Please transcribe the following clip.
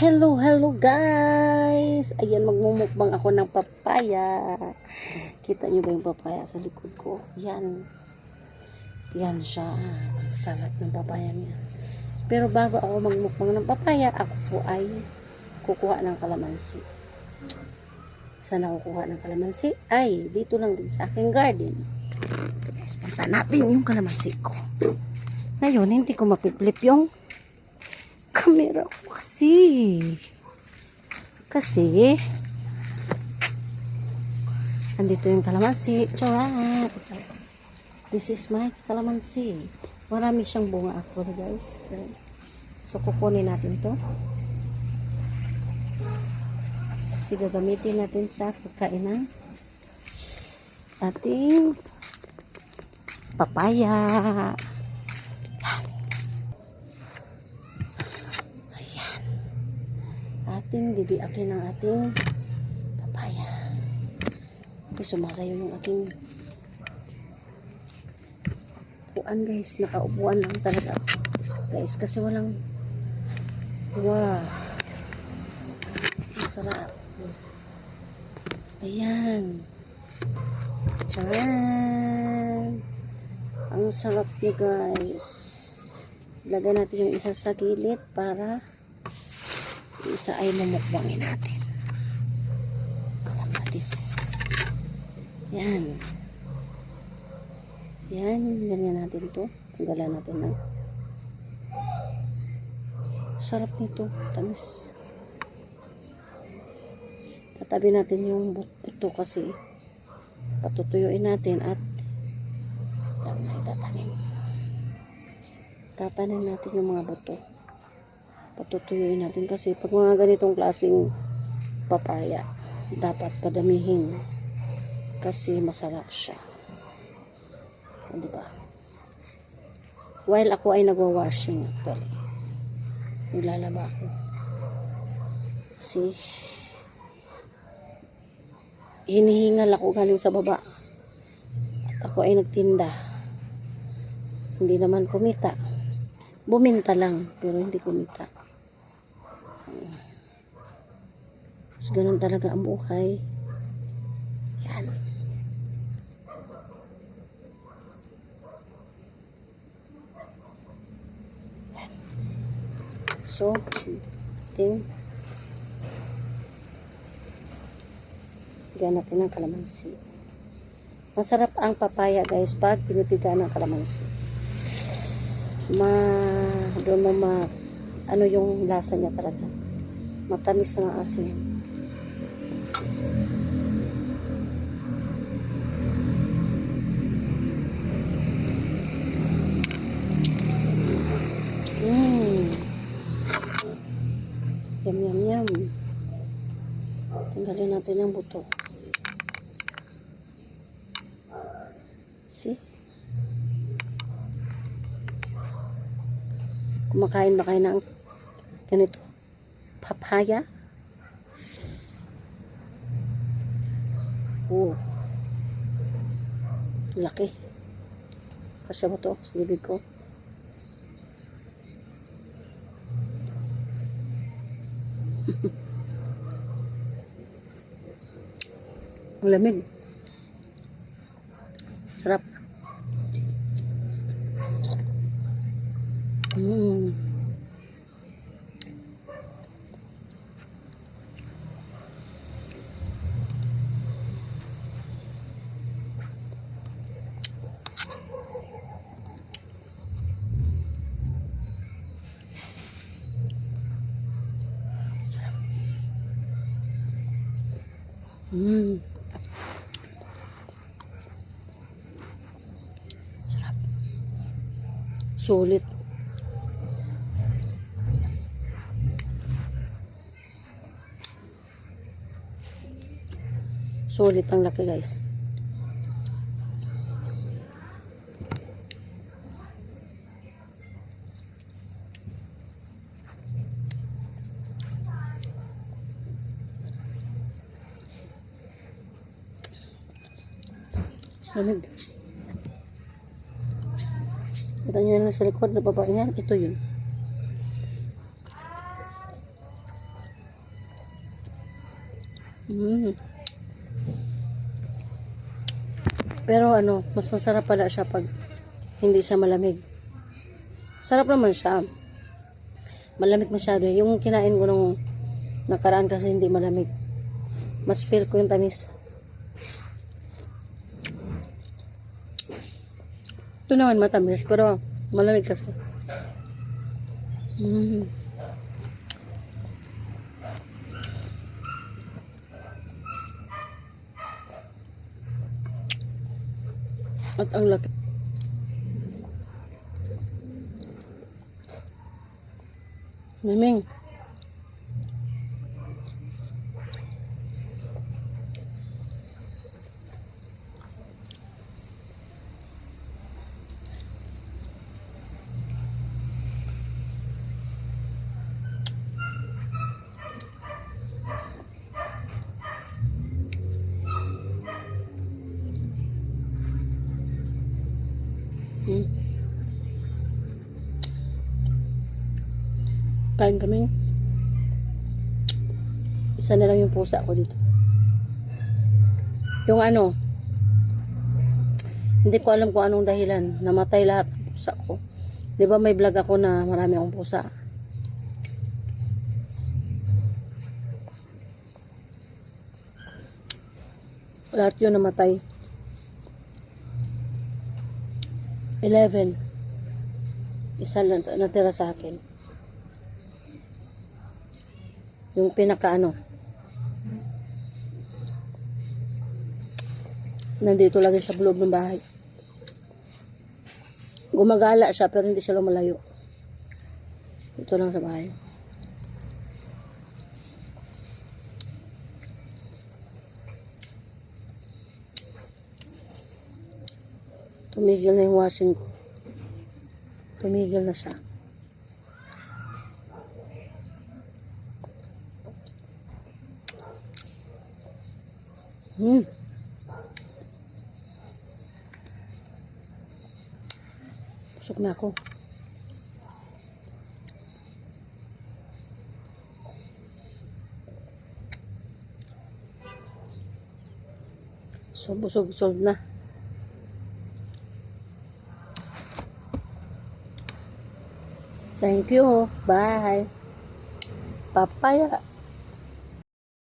Hello guys! Ayan, magmumukbang ako ng papaya. Kita nyo ba yung papaya sa likod ko? Yan. Yan siya. Ang sarap ng papaya niya. Pero bago ako magmukbang ng papaya, ako po ay kukuha ng kalamansi. Saan ako kukuha ng kalamansi? Ay, dito lang din sa aking garden. Guys, punta natin yung kalamansi ko. Ngayon, hindi ko mapiplip yung camera ko kasi andito yung kalamansi. Charot. This is my kalamansi. Marami siyang bunga actually guys. So kukunin natin to kasi gagamitin natin sa pagkainan ating papaya. Ating bibiakin ng ating papaya. Sumasayo yung aking upuan guys. Nakaupuan lang talaga ako guys kasi walang wow, masarap. Ayan, charan, ang sarap niya guys. Ilagay natin yung isa sa gilid para isa ay mumukbangin natin. Kalamansi. Yan. Yan. Ganyan natin to. Tanggalan natin na. Sarap nito. Tamis. Tatabi natin yung buto kasi patutuyuin natin at lang na itatanim. Tatanim natin yung mga buto. Patutuyuin natin kasi pag mga ganitong klaseng papaya dapat padamihin kasi masarap siya. O, diba? While ako ay nagwa-washing actually, naglalaba ako kasi hinihingal ako galing sa baba at ako ay nagtinda, hindi naman kumita, buminta lang pero hindi kumita. So, ganun talaga ang buhay. Yan. Yan. So, lagyan natin ng kalamansi. Masarap ang papaya guys pag pinipiga ng kalamansi. Doon mo ano yung lasa niya talaga. Matamis na asin. Yum. Tanggalin natin ang buto. See? Kumakain ba kayo ng ganito? Papaya? Oh. Laki. Kasya ba ito sa bibig ko? Ang lamig. Sarap. Sarap. Sulit. Sulit ang laki guys. Lamig. Kita nyo lang sa likod na babae yan. Ito yun. Mm. Pero ano, mas masarap pala siya pag hindi siya malamig. Sarap naman siya. Malamig masyado. Yung kinain ko nung nakaraan kasi hindi malamig. Mas feel ko yung tamis. Ito naman matamis, pero malamig kasi. Mm. At ang laki. Miming. Mm. Kain kami. Isa na lang yung pusa ko dito. Yung ano, hindi ko alam kung anong dahilan. Namatay lahat ng pusa ko. Di ba may vlog ako na marami akong pusa? Lahat yun namatay. 11. Isa lang natira sa akin. Yung pinaka ano. Nandito lagi sa loob ng bahay. Gumagala siya pero hindi siya lumalayo. Ito lang sa bahay. Tumigil na yung washing ko. Tumigil na siya. Busog na ako. So, busog na. Thank you. Bye. Papaya.